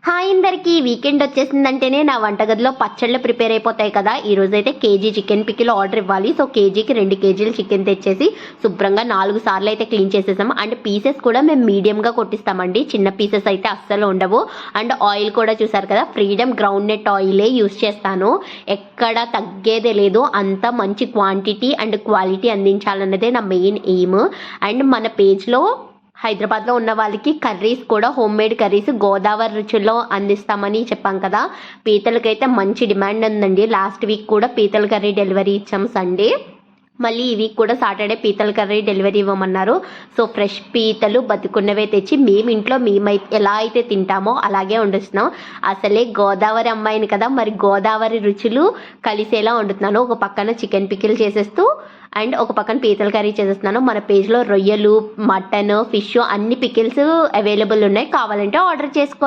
Hi అందరికి weekend వచ్చేసిందంటేనే నా వంటగదిలో పచ్చళ్ళు ప్రిపేర్ అయిపోతాయి కదా. ఈ రోజు అయితే కేజీ చికెన్ పికిల్ ఆర్డర్ ఇవ్వాలి. సో కేజీకి 2 కేజీలు చికెన్ తెచ్చేసి శుభ్రంగా 4 సార్లు అయితే క్లీన్ చేసేసాము. అండ్ పీసెస్ కూడా మేము మీడియంగా కొట్టిస్తామండి, చిన్న పీసెస్ అయితే అస్సలు ఉండవు. అండ్ ఆయిల్ కూడా చూసారు కదా, ఫ్రీడమ్ గ్రౌండ్ నెట్ ఆయిలే యూస్ చేస్తాను. ఎక్కడ తగ్గేదే లేదు, అంత మంచి క్వాంటిటీ అండ్ క్వాలిటీ అందించాలన్నదే నా మెయిన్ ఎయిమ్. అండ్ మన పేజ్లో హైదరాబాద్లో ఉన్న వాళ్ళకి కర్రీస్ కూడా హోమ్ మేడ్ కర్రీస్ గోదావరి రుచుల్లో అందిస్తామని చెప్పాం కదా. పీతలకైతే మంచి డిమాండ్ ఉందండి. లాస్ట్ వీక్ కూడా పీతల కర్రీ డెలివరీ ఇచ్చాం సండే. మళ్ళీ ఈ వీక్ కూడా సాటర్డే పీతల కర్రీ డెలివరీ ఇవ్వమన్నారు. సో ఫ్రెష్ పీతలు బతుకున్నవే తెచ్చి మేము ఇంట్లో ఎలా అయితే తింటామో అలాగే వండుతున్నాం. అసలే గోదావరి అమ్మాయిని కదా, మరి గోదావరి రుచులు కలిసేలా వండుతున్నాను. ఒక పక్కన చికెన్ పికిల్ చేసేస్తూ అండ్ ఒక పక్కన పీతల కర్రీ చేసేస్తున్నాను. మన పేజ్లో రొయ్యలు, మటన్, ఫిష్ అన్ని పికిల్స్ అవైలబుల్ ఉన్నాయి. కావాలంటే ఆర్డర్ చేసుకో.